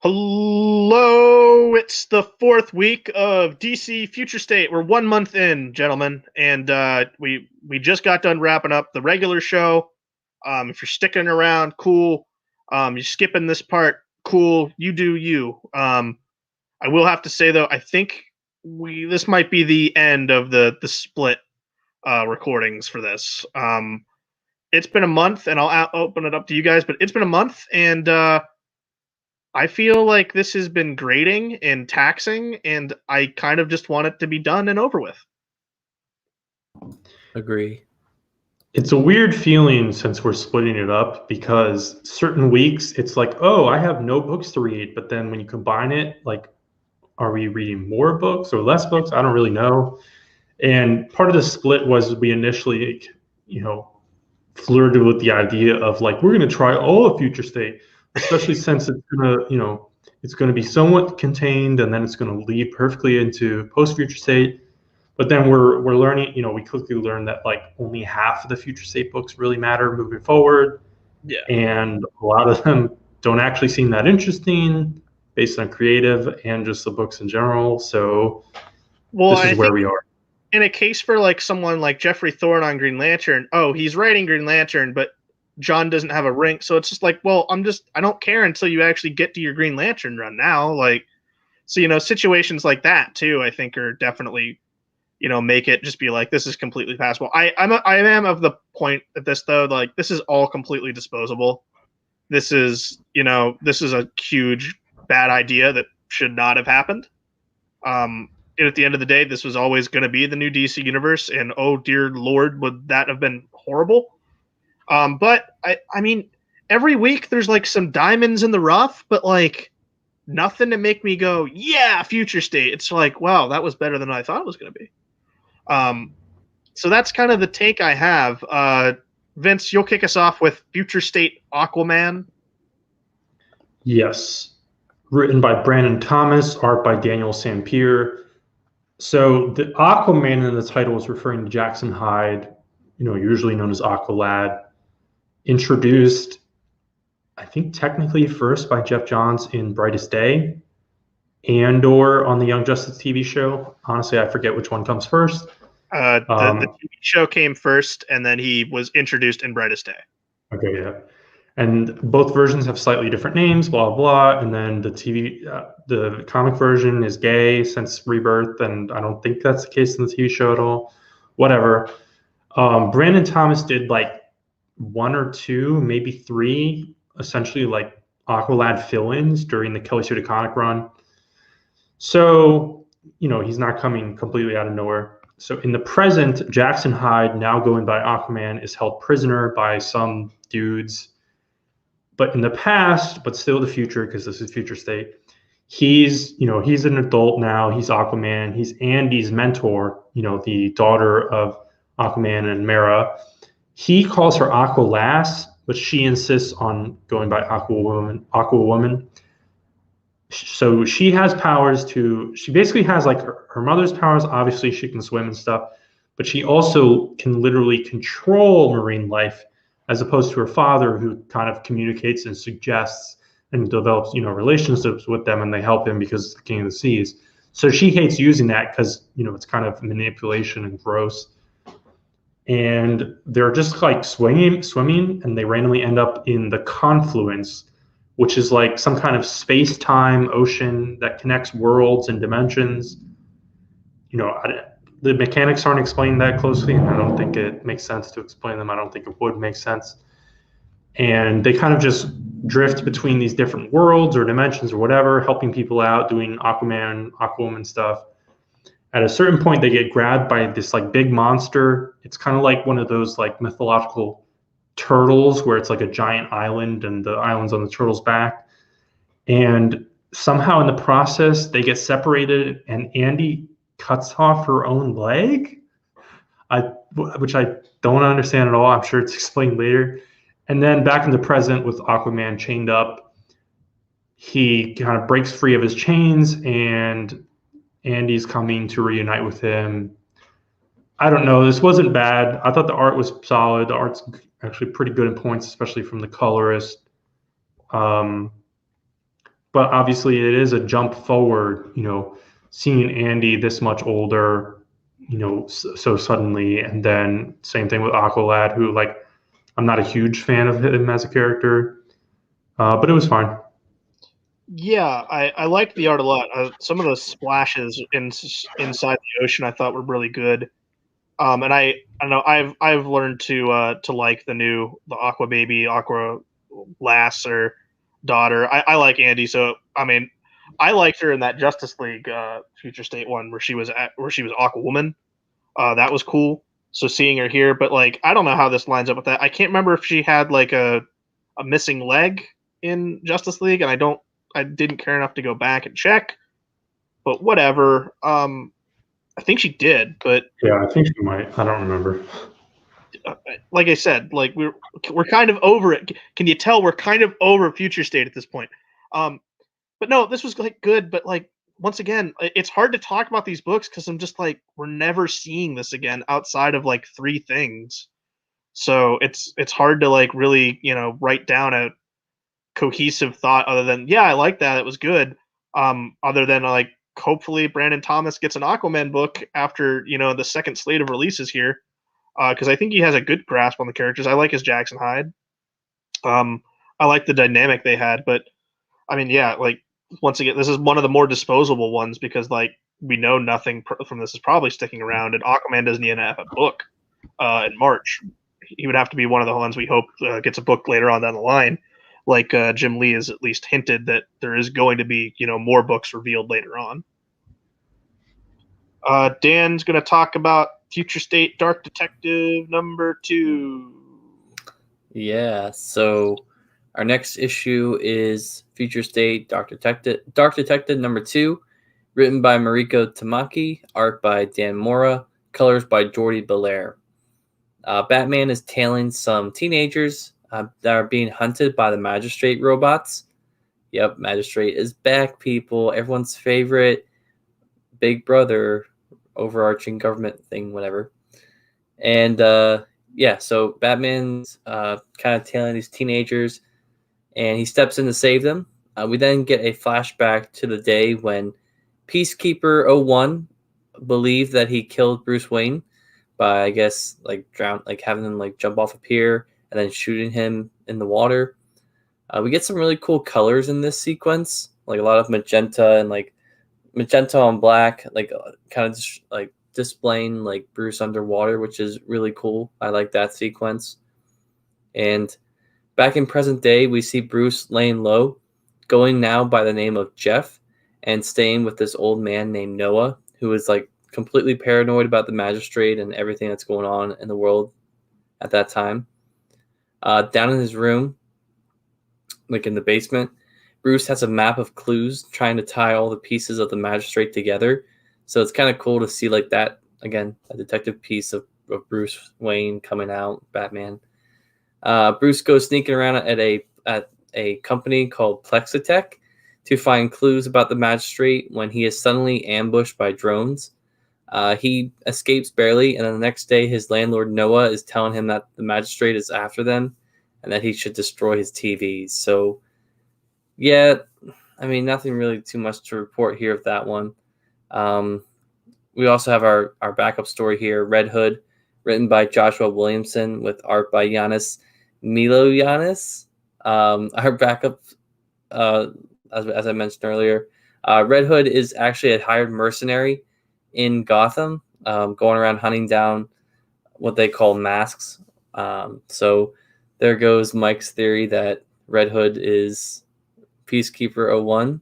Hello, it's the fourth week of DC Future State. We're 1 month in, gentlemen, and we just got done wrapping up the regular show. If you're sticking around, cool. You're skipping this part, cool. You do you. I will have to say though, I think we this might be the end of the split recordings for this. It's been a month, and I'll open it up to you guys, but it's been a month, and I feel like this has been grating and taxing, and I kind of just want it to be done and over with. Agree. It's a weird feeling since we're splitting it up because certain weeks it's like, oh, I have no books to read. But then when you combine it, like, are we reading more books or less books? I don't really know. And part of the split was we initially, flirted with the idea of like, we're going to try all of Future State, especially since it's going to be somewhat contained and then it's going to lead perfectly into post Future State. But then we're learning, we quickly learned that like only half of the Future State books really matter moving forward. Yeah. And a lot of them don't actually seem that interesting based on creative and just the books in general. So this is where we are. In a case for like someone like Jeffrey Thorne on Green Lantern, he's writing Green Lantern, but John doesn't have a ring. So it's just like, well, I don't care until you actually get to your Green Lantern run now. Like, so, situations like that too, I think are definitely, make it just be like, this is completely passable. I am of the point at this though, like this is all completely disposable. This is a huge bad idea that should not have happened. And at the end of the day, this was always going to be the new DC universe, and oh dear Lord, would that have been horrible? But I mean, every week there's like some diamonds in the rough, but like nothing to make me go, yeah, Future State. It's like, wow, that was better than I thought it was going to be. So that's kind of the take I have. Vince, you'll kick us off with Future State Aquaman. Yes. Written by Brandon Thomas, art by Daniel Sampere. So the Aquaman in the title is referring to Jackson Hyde, usually known as Aqualad, introduced, I think technically first by Jeff Johns in Brightest Day and/or on the Young Justice TV show. Honestly, I forget which one comes first. The TV show came first, and then he was introduced in Brightest Day. Okay, yeah. And both versions have slightly different names, blah, blah. And then the comic version is gay since Rebirth, and I don't think that's the case in the TV show at all. Whatever. Brandon Thomas did like one or two, maybe three, essentially like Aqualad fill-ins during the Kelly Sue DeConnick run. So, he's not coming completely out of nowhere. So in the present, Jackson Hyde, now going by Aquaman, is held prisoner by some dudes. But in the past, but still the future, because this is Future State, he's an adult now. He's Aquaman. He's Andy's mentor, the daughter of Aquaman and Mera. He calls her Aqualass, but she insists on going by Aquawoman. So she has powers she basically has like her mother's powers. Obviously, she can swim and stuff, but she also can literally control marine life, as opposed to her father, who kind of communicates and suggests and develops, relationships with them, and they help him because it's the king of the seas. So she hates using that because, it's kind of manipulation and gross. And they're just like swimming, and they randomly end up in the confluence, which is like some kind of space-time ocean that connects worlds and dimensions. The mechanics aren't explained that closely, and I don't think it makes sense to explain them. I don't think it would make sense. And they kind of just drift between these different worlds or dimensions or whatever, helping people out, doing Aquaman stuff. At a certain point, they get grabbed by this like big monster. It's kind of like one of those like mythological turtles where it's like a giant island and the island's on the turtle's back. And somehow in the process, they get separated, and Andy cuts off her own leg, which I don't understand at all. I'm sure it's explained later. And then back in the present with Aquaman chained up, he kind of breaks free of his chains, and Andy's coming to reunite with him. I don't know. This wasn't bad. I thought the art was solid. The art's actually pretty good in points, especially from the colorist. but obviously it is a jump forward, seeing Andy this much older, so suddenly, and then same thing with Aqualad, who like I'm not a huge fan of him as a character, but it was fine. Yeah, I liked the art a lot. Some of the splashes inside the ocean I thought were really good. And I know I've learned to like the Aqua Baby, Aqua Lass or daughter. I like Andy, so I mean, I liked her in that Justice League Future State one where she was Aquawoman. That was cool. So seeing her here, but like I don't know how this lines up with that. I can't remember if she had like a missing leg in Justice League, and I didn't care enough to go back and check. But whatever. I think she did, but Yeah, I think she might. I don't remember. like I said, like we're kind of over it. Can you tell we're kind of over Future State at this point? Um, but no, this was like good, but like once again, it's hard to talk about these books because I'm just like we're never seeing this again outside of like three things. So it's hard to like really write down a cohesive thought other than yeah I like that it was good. Other than like hopefully Brandon Thomas gets an Aquaman book after the second slate of releases here because I think he has a good grasp on the characters. I like his Jackson Hyde. Um, I like the dynamic they had, but I mean, yeah, like once again, this is one of the more disposable ones because like we know nothing from this is probably sticking around, and Aquaman doesn't even have a book in March. He would have to be one of the ones we hope gets a book later on down the line. Like Jim Lee has at least hinted that there is going to be more books revealed later on. Dan's going to talk about Future State Dark Detective #2. Yeah, so our next issue is Future State Dark Detective #2, written by Mariko Tamaki, art by Dan Mora, colors by Jordi Belair. Batman is tailing some teenagers that are being hunted by the Magistrate robots. Yep, Magistrate is back, people. Everyone's favorite Big Brother overarching government thing, whatever. And yeah, so Batman's kind of tailing these teenagers, and he steps in to save them. We then get a flashback to the day when Peacekeeper 01 believed that he killed Bruce Wayne by, I guess, like having him like jump off a pier and then shooting him in the water. We get some really cool colors in this sequence, like a lot of magenta and like magenta on black, like kind of just like displaying like Bruce underwater, which is really cool. I like that sequence. And back in present day, we see Bruce laying low, going now by the name of Jeff, and staying with this old man named Noah, who is like completely paranoid about the Magistrate and everything that's going on in the world at that time. Down in his room, like in the basement, Bruce has a map of clues trying to tie all the pieces of the Magistrate together. So it's kind of cool to see like that, again, a detective piece of Bruce Wayne coming out, Batman. Bruce goes sneaking around at a company called Plexitech to find clues about the Magistrate when he is suddenly ambushed by drones. He escapes barely, and then the next day his landlord Noah is telling him that the Magistrate is after them and that he should destroy his TVs. So, yeah, I mean, nothing really too much to report here of that one. We also have our backup story here, Red Hood, written by Joshua Williamson with art by Giannis Miloyanis. Our backup, as I mentioned earlier, Red Hood is actually a hired mercenary in Gotham, going around hunting down what they call masks. So there goes Mike's theory that Red Hood is Peacekeeper 01.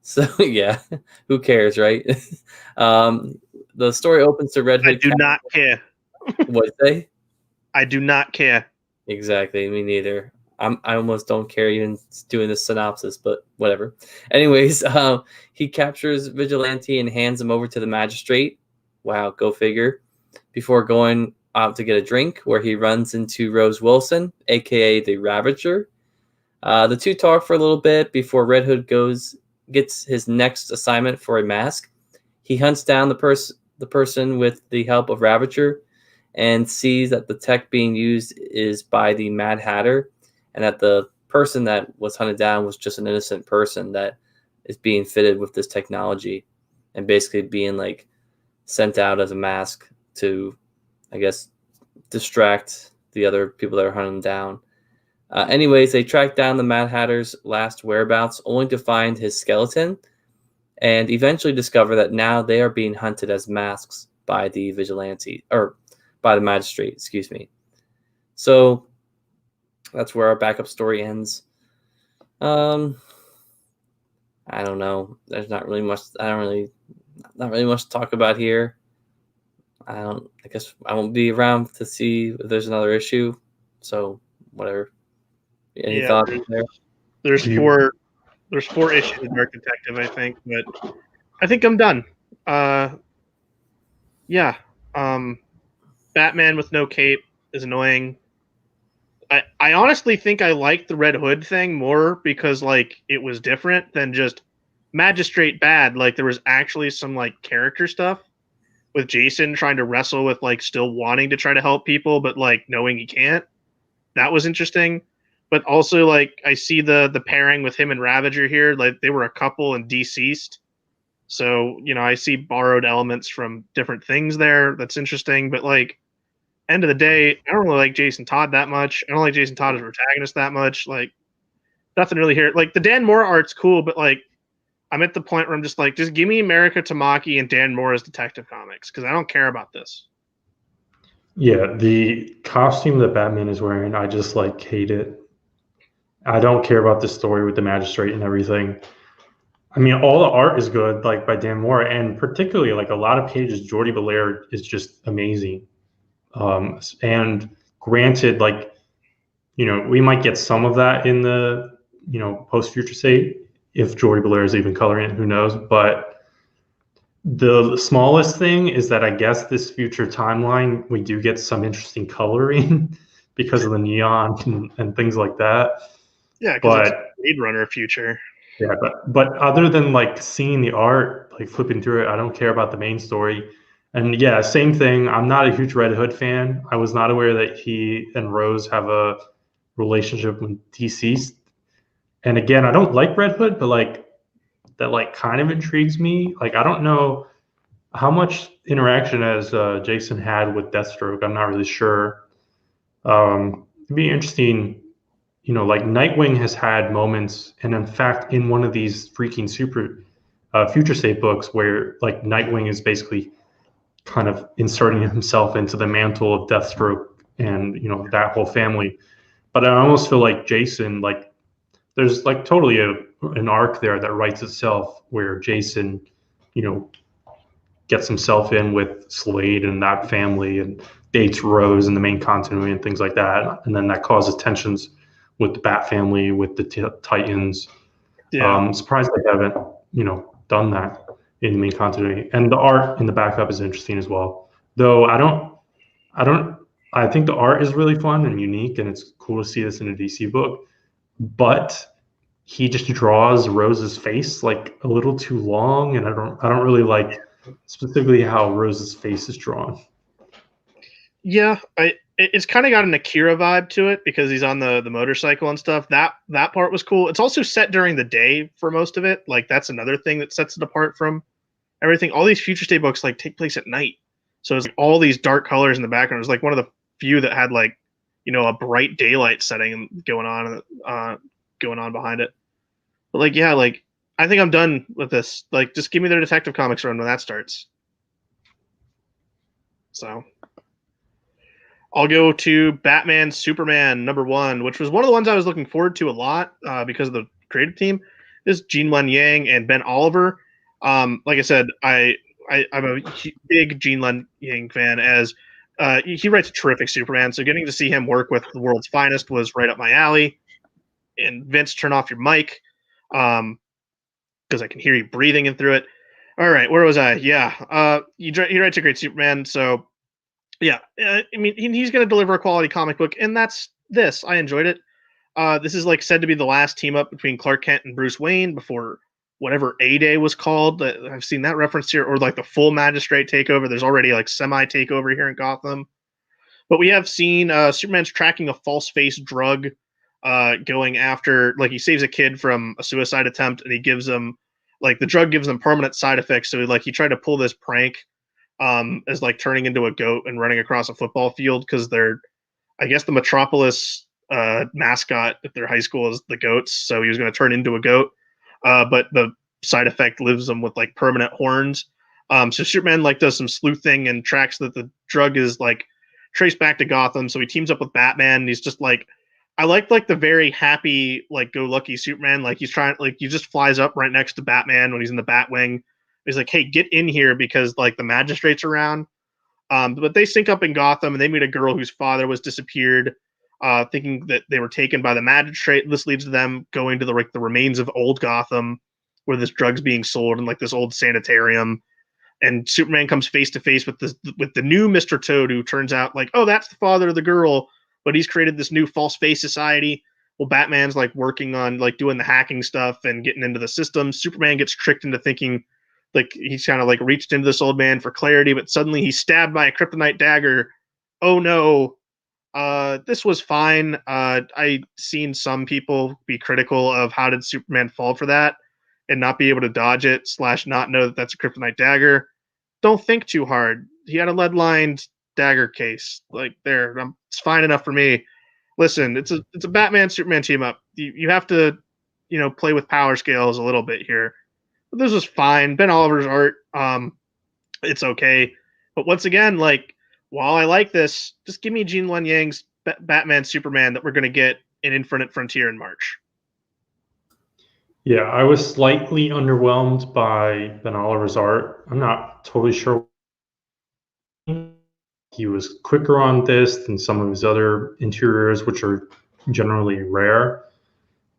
So yeah, who cares, right? The story opens to Red Hood. I do not care. What say? I do not care. Exactly, me neither. I almost don't care even doing the synopsis, but whatever. Anyways, he captures Vigilante and hands him over to the Magistrate. Wow, go figure. Before going out to get a drink, where he runs into Rose Wilson, aka the Ravager. The two talk for a little bit before Red Hood gets his next assignment for a mask. He hunts down the person with the help of Ravager and sees that the tech being used is by the Mad Hatter, and that the person that was hunted down was just an innocent person that is being fitted with this technology and basically being like sent out as a mask to, I guess, distract the other people that are hunting down. Anyways, they track down the Mad Hatter's last whereabouts only to find his skeleton and eventually discover that now they are being hunted as masks by the vigilante, or by the magistrate, excuse me. So that's where our backup story ends. I don't know. There's not really much. Not really much to talk about here. I guess I won't be around to see if there's another issue. So whatever. Any thoughts there? There's four issues of Dark Detective, I think, but I think I'm done. Yeah. Batman with no cape is annoying. I honestly think I liked the Red Hood thing more because like it was different than just Magistrate bad. Like there was actually some like character stuff with Jason trying to wrestle with like still wanting to try to help people but like knowing he can't. That was interesting. But also like I see the pairing with him and Ravager here, like they were a couple and deceased. So, you know, I see borrowed elements from different things there. That's interesting, but like end of the day, I don't really like Jason Todd that much. I don't like Jason Todd as a protagonist that much. Like nothing really here. Like the Dan Moore art's cool, but like I'm at the point where I'm just like, just give me America Tamaki and Dan Moore as Detective Comics because I don't care about this. Yeah, the costume that Batman is wearing, I just like hate it. I don't care about the story with the magistrate and everything. I mean, all the art is good, like by Dan Moore, and particularly like a lot of pages, Jordi Belair is just amazing. And granted, like, you know, we might get some of that in the, you know, post Future State if Jordi Belair is even coloring it, who knows? But the smallest thing is that I guess this future timeline, we do get some interesting coloring because of the neon and things like that. Yeah, because it's Blade Runner future. Yeah, but other than like seeing the art, like flipping through it, I don't care about the main story. And yeah, same thing. I'm not a huge Red Hood fan. I was not aware that he and Rose have a relationship when deceased. And again, I don't like Red Hood, but like that like kind of intrigues me. Like I don't know how much interaction has Jason had with Deathstroke. I'm not really sure. It'd be interesting, you know, like Nightwing has had moments, and in fact, in one of these freaking super Future State books, where like Nightwing is basically kind of inserting himself into the mantle of Deathstroke and you know that whole family. But I almost feel like Jason, like there's like totally an arc there that writes itself, where Jason, you know, gets himself in with Slade and that family and dates Rose in the main continuity and things like that, and then that causes tensions with the Bat family, with the Titans. Yeah. I'm surprised they haven't, you know, done that in the main continuity. And the art in the backup is interesting as well. Though I think the art is really fun and unique, and it's cool to see this in a DC book. But he just draws Rose's face like a little too long, and I don't really like specifically how Rose's face is drawn. Yeah, it's kind of got an Akira vibe to it because he's on the motorcycle and stuff. That part was cool. It's also set during the day for most of it. Like that's another thing that sets it apart from everything. All these Future State books like take place at night, so it's like all these dark colors in the background. It's like one of the few that had like, you know, a bright daylight setting going on behind it. But like, yeah, like I think I'm done with this. Like, just give me their Detective Comics run when that starts. So I'll go to Batman Superman #1, which was one of the ones I was looking forward to a lot because of the creative team. This is Gene Luen Yang and Ben Oliver. Like I said, I'm a big Gene Luen Yang fan, as he writes a terrific Superman. So getting to see him work with the world's finest was right up my alley. And Vince, turn off your mic because I can hear you breathing in through it. All right, where was I? Yeah, he writes a great Superman. So yeah, I mean, he's going to deliver a quality comic book, and that's this. I enjoyed it. This is like said to be the last team up between Clark Kent and Bruce Wayne before whatever A-Day was called. I've seen that reference here, or like the full Magistrate takeover. There's already like semi-takeover here in Gotham. But we have seen Superman's tracking a false-face drug going after, like he saves a kid from a suicide attempt, and he gives him like the drug gives them permanent side effects. So like he tried to pull this prank as like turning into a goat and running across a football field because they're, I guess the Metropolis mascot at their high school is the goats. So he was going to turn into a goat, but the side effect leaves them with like permanent horns. So Superman like does some sleuthing and tracks that the drug is like traced back to Gotham. So he teams up with Batman. And he's just like, I like the very happy, like go lucky Superman. Like he's trying, like he just flies up right next to Batman when he's in the Batwing. He's like, hey, get in here because like the magistrate's around. But they sync up in Gotham and they meet a girl whose father was disappeared, thinking that they were taken by the magistrate. This leads to them going to the remains of old Gotham, where this drug's being sold in like this old sanitarium. And Superman comes face to face with the new Mr. Toad, who turns out like, oh, that's the father of the girl, but he's created this new false face society. Well, Batman's like working on like doing the hacking stuff and getting into the system. Superman gets tricked into thinking like he's kind of like reached into this old man for clarity, but suddenly he's stabbed by a kryptonite dagger. Oh no. This was fine. I seen some people be critical of how did Superman fall for that and not be able to dodge it / not know that that's a kryptonite dagger. Don't think too hard. He had a lead-lined dagger case. Like there, it's fine enough for me. Listen, it's a Batman Superman team up. You have to, play with power scales a little bit here. But this was fine. Ben Oliver's art, it's okay. But once again, like while I like this, just give me Gene Luen Yang's Batman Superman that we're going to get in Infinite Frontier in March. Yeah, I was slightly underwhelmed by Ben Oliver's art. I'm not totally sure. He was quicker on this than some of his other interiors, which are generally rare.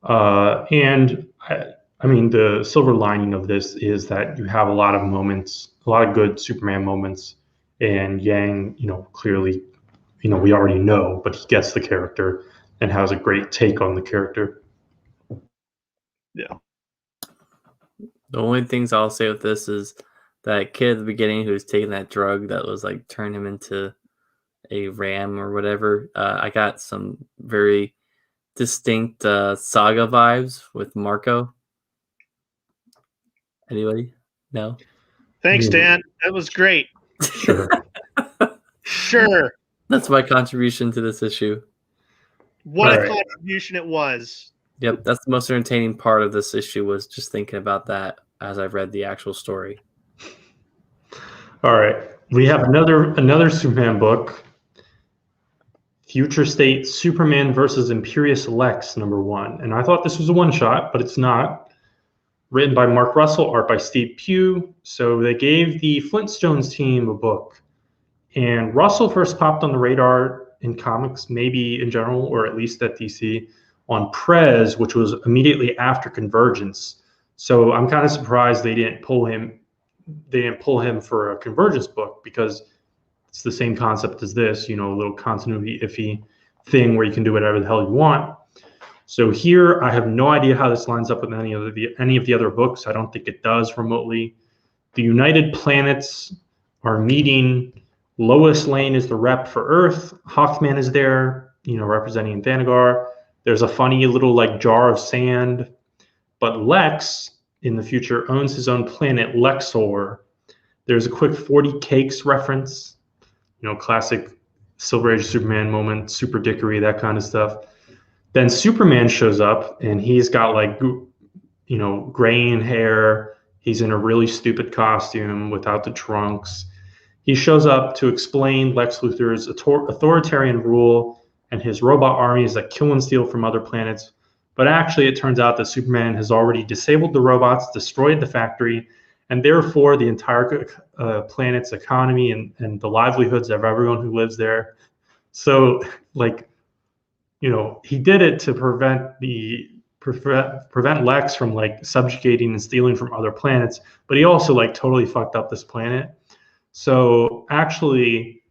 And I mean, the silver lining of this is that you have a lot of moments, a lot of good Superman moments, and Yang, clearly, we already know, but he gets the character and has a great take on the character. Yeah. The only things I'll say with this is that kid at the beginning who was taking that drug that was like turn him into a ram or whatever. I got some very distinct Saga vibes with Marco. Anybody? No? Thanks, Dan. That was great. Sure. Sure. That's my contribution to this issue. What a contribution it was. Yep, that's the most entertaining part of this issue was just thinking about that as I've read the actual story. All right. We have another Superman book. Future State Superman versus Imperious Lex, #1. And I thought this was a one-shot, but it's not. Written by Mark Russell, art by Steve Pugh. So they gave the Flintstones team a book. And Russell first popped on the radar in comics, maybe in general, or at least at DC, on Prez, which was immediately after Convergence. So I'm kind of surprised they didn't pull him for a Convergence book, because it's the same concept as this, a little continuity iffy thing where you can do whatever the hell you want. So here, I have no idea how this lines up with any of the other books. I don't think it does remotely. The United Planets are meeting. Lois Lane is the rep for Earth. Hawkman is there, representing Thanagar. There's a funny little like jar of sand. But Lex, in the future, owns his own planet, Lexor. There's a quick 40 Cakes reference, classic Silver Age Superman moment, super dickery, that kind of stuff. Then Superman shows up, and he's got like, graying hair. He's in a really stupid costume without the trunks. He shows up to explain Lex Luthor's authoritarian rule and his robot armies that kill and steal from other planets. But actually, it turns out that Superman has already disabled the robots, destroyed the factory, and therefore the entire planet's economy and the livelihoods of everyone who lives there. So, he did it to prevent Lex from like subjugating and stealing from other planets, but he also like totally fucked up this planet. So actually,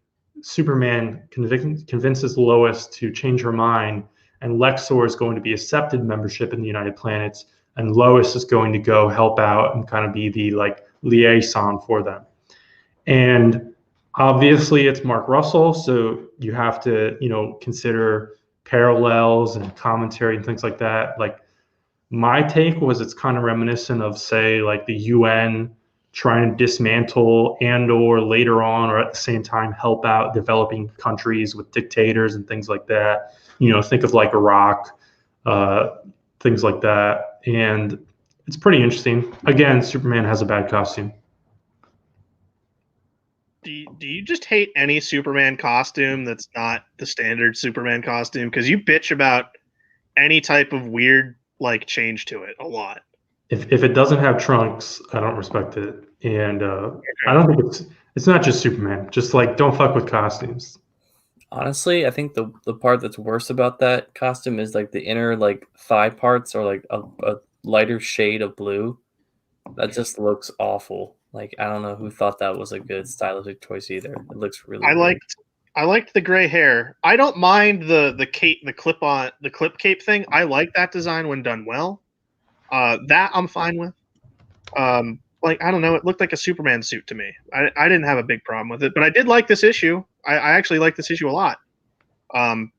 Superman convinces Lois to change her mind, and Lexor is going to be accepted membership in the United Planets, and Lois is going to go help out and kind of be the like liaison for them. And obviously, it's Mark Russell, so you have to consider parallels and commentary and things like that. Like My take was it's kind of reminiscent of, say, like the UN trying to dismantle and or later on or at the same time help out developing countries with dictators and things like that. Think of like Iraq, uh, things like that. And it's pretty interesting. Again, Superman has a bad costume. Do you just hate any Superman costume that's not the standard Superman costume? Because you bitch about any type of weird like change to it a lot. If it doesn't have trunks, I don't respect it. And I don't think it's not just Superman. Just like don't fuck with costumes. Honestly, I think the part that's worse about that costume is like the inner like thigh parts are like a lighter shade of blue. That just looks awful. Like I don't know who thought that was a good stylistic choice either. It looks really weird. I liked the gray hair. I don't mind the cape, the clip cape thing. I like that design when done well. That I'm fine with. Like I don't know, it looked like a Superman suit to me. I didn't have a big problem with it, but I did like this issue. I actually like this issue a lot.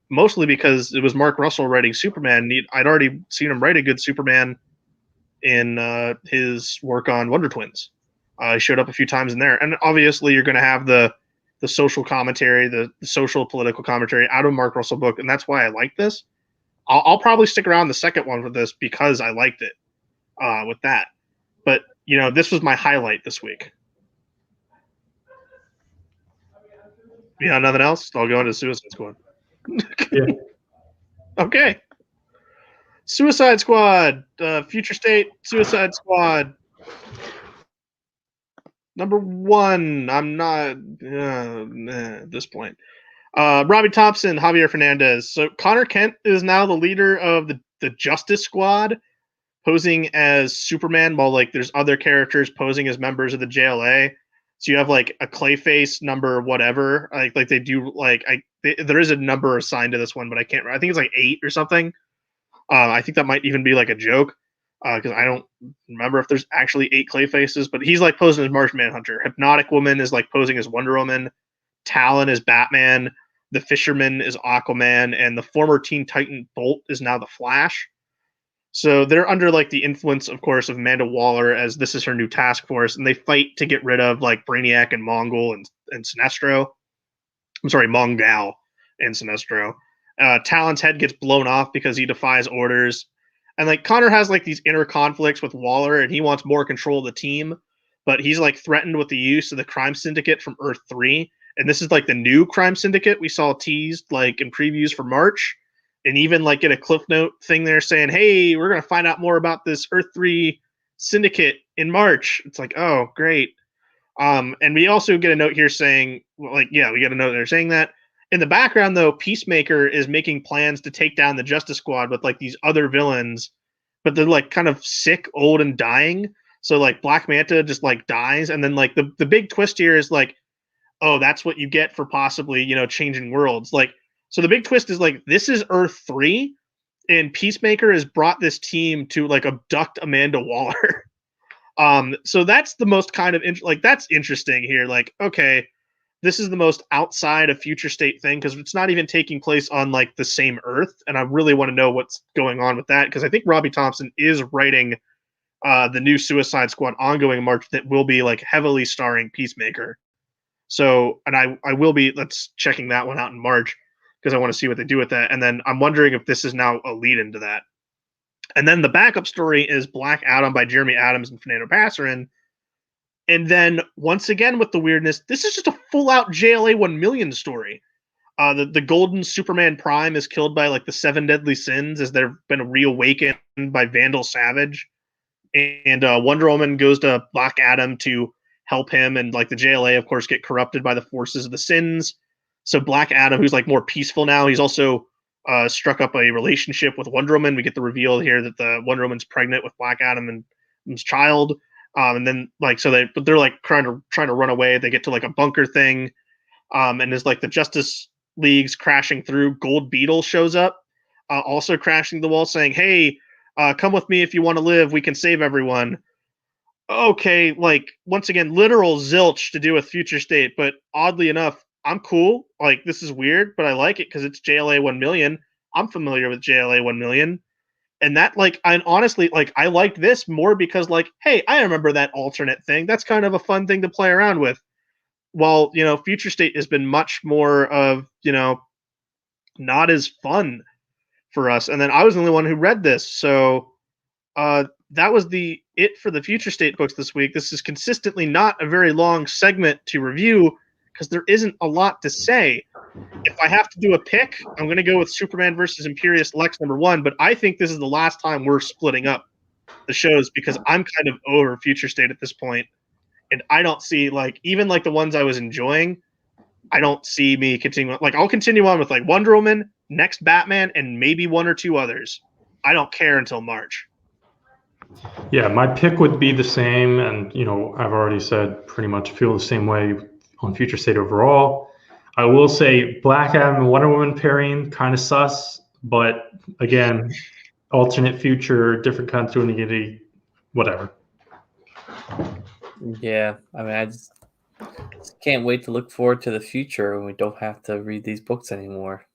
Mostly because it was Mark Russell writing Superman. I'd already seen him write a good Superman in his work on Wonder Twins. He showed up a few times in there, and obviously you're going to have the social commentary, the social political commentary out of Mark Russell book, and that's why I like this. I'll probably stick around the second one for this because I liked it with that. But this was my highlight this week. Yeah, nothing else. I'll go into Suicide Squad. Yeah. Okay. Suicide Squad, Future State Suicide Squad. Number 1. I'm not at this point. Robbie Thompson, Javier Fernandez. So Connor Kent is now the leader of the Justice Squad, posing as Superman, while like there's other characters posing as members of the JLA. So you have like a Clayface number whatever, like they do like there is a number assigned to this one, but I can't. I think it's like 8 or something. I think that might even be like a joke because I don't remember if there's actually 8 Clayfaces. But he's like posing as Martian Manhunter. Hypnotic Woman is like posing as Wonder Woman. Talon is Batman. The Fisherman is Aquaman, and the former Teen Titan Bolt is now the Flash. So they're under like the influence, of course, of Amanda Waller, as this is her new task force, and they fight to get rid of like Brainiac and Mongol and Sinestro. I'm sorry, Mongal and Sinestro. Talon's head gets blown off because he defies orders, and like Connor has like these inner conflicts with Waller, and he wants more control of the team, but he's like threatened with the use of the crime syndicate from Earth 3, and this is like the new crime syndicate we saw teased like in previews for March. And even like get a cliff note thing there saying, hey, we're going to find out more about this Earth 3 syndicate in March. It's like, oh, great. And we also get a note here saying, well, like, yeah, we get a note there saying that. In the background, though, Peacemaker is making plans to take down the Justice Squad with like these other villains, but they're like kind of sick, old, and dying. So like Black Manta just like dies. And then like the big twist here is like, oh, that's what you get for possibly, changing worlds. Like, so the big twist is like this is Earth 3, and Peacemaker has brought this team to like abduct Amanda Waller. So that's the most kind of that's interesting here. Like, okay, this is the most outside of Future State thing because it's not even taking place on like the same Earth, and I really want to know what's going on with that because I think Robbie Thompson is writing the new Suicide Squad ongoing March that will be like heavily starring Peacemaker. So, and I will be checking that one out in March because I want to see what they do with that. And then I'm wondering if this is now a lead into that. And then the backup story is Black Adam by Jeremy Adams and Fernando Passarin. And then once again with the weirdness, this is just a full out JLA 1 million story. The golden Superman Prime is killed by like the 7 deadly sins as they've been reawakened by Vandal Savage. And Wonder Woman goes to Black Adam to help him, and like the JLA, of course, get corrupted by the forces of the sins. So Black Adam, who's like more peaceful now, he's also struck up a relationship with Wonder Woman. We get the reveal here that the Wonder Woman's pregnant with Black Adam and his child. And then like so they're like trying to run away. They get to like a bunker thing, and as like the Justice League's crashing through, Gold Beetle shows up, also crashing the wall, saying, "Hey, come with me if you want to live. We can save everyone." Okay, like once again, literal zilch to do with Future State, but oddly enough, I'm cool. Like this is weird, but I like it because it's JLA 1 million. I'm familiar with JLA 1 million. And that, like, I honestly, like, I liked this more because, like, hey, I remember that alternate thing. That's kind of a fun thing to play around with. While, Future State has been much more of, not as fun for us. And then I was the only one who read this. So that was it for the Future State books this week. This is consistently not a very long segment to review because there isn't a lot to say. If I have to do a pick, I'm going to go with Superman versus Imperious Lex #1, but I think this is the last time we're splitting up the shows because I'm kind of over Future State at this point, and I don't see, like, even like the ones I was enjoying, I don't see me continuing. Like, I'll continue on with like Wonder Woman, next Batman, and maybe one or two others. I don't care until March. Yeah, my pick would be the same, and I've already said pretty much feel the same way on Future State overall. I will say Black Adam and Wonder Woman pairing kind of sus, but again, alternate future, different continuity, whatever. Yeah, I mean, I just can't wait to look forward to the future when we don't have to read these books anymore.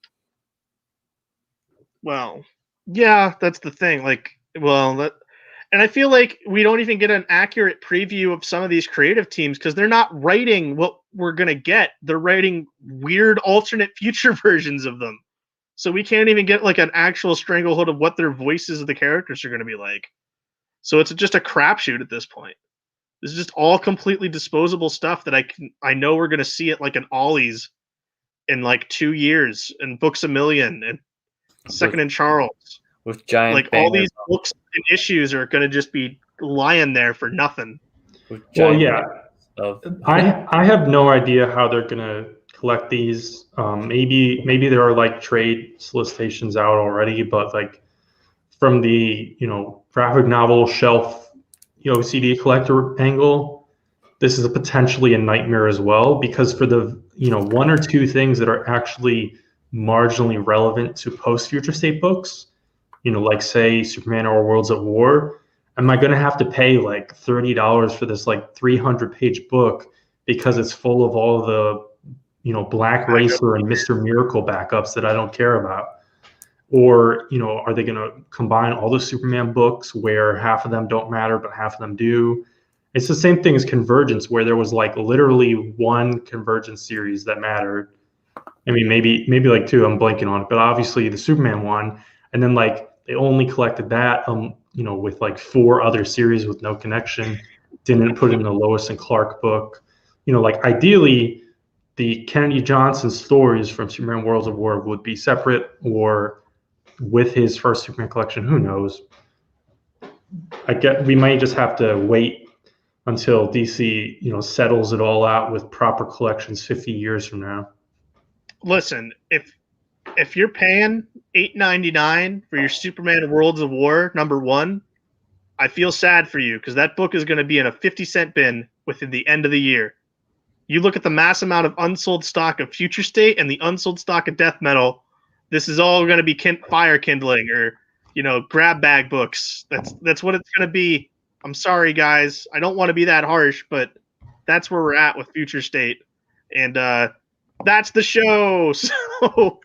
Well, yeah, that's the thing. Like, and I feel like we don't even get an accurate preview of some of these creative teams because they're not writing what we're gonna get. They're writing weird alternate future versions of them. So we can't even get like an actual stranglehold of what their voices of the characters are gonna be like. So it's just a crapshoot at this point. This is just all completely disposable stuff that I know we're gonna see at like an Ollie's in like 2 years and Books a Million and Second and Charles. With giant Like all these books and issues are going to just be lying there for nothing. Well, yeah, I have no idea how they're going to collect these. Maybe there are like trade solicitations out already, but like from the graphic novel shelf CD collector angle, this is potentially a nightmare as well because for the one or two things that are actually marginally relevant to post Future State books, like say Superman or Worlds at War, am I going to have to pay like $30 for this like 300-page book because it's full of all the Black Racer and Mr. Miracle backups that I don't care about? Or are they going to combine all the Superman books where half of them don't matter but half of them do? It's the same thing as Convergence, where there was like literally one Convergence series that mattered. I mean, maybe like two, I'm blanking on it, but obviously the Superman one, and then like they only collected that, with like 4 other series with no connection. Didn't put in the Lois and Clark book. Like ideally, the Kennedy Johnson stories from Superman Worlds of War would be separate or with his first Superman collection. Who knows? We might just have to wait until DC, settles it all out with proper collections 50 years from now. Listen, if you're paying $8.99 for your Superman Worlds of War #1, I feel sad for you because that book is going to be in a 50-cent bin within the end of the year. You look at the mass amount of unsold stock of Future State and the unsold stock of Death Metal. This is all going to be fire kindling or grab bag books. That's what it's going to be. I'm sorry, guys. I don't want to be that harsh, but that's where we're at with Future State, and that's the show. So,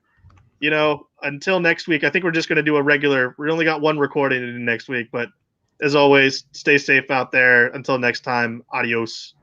until next week, I think we're just going to do a regular. We only got one recording to do next week, but as always, stay safe out there. Until next time, adios.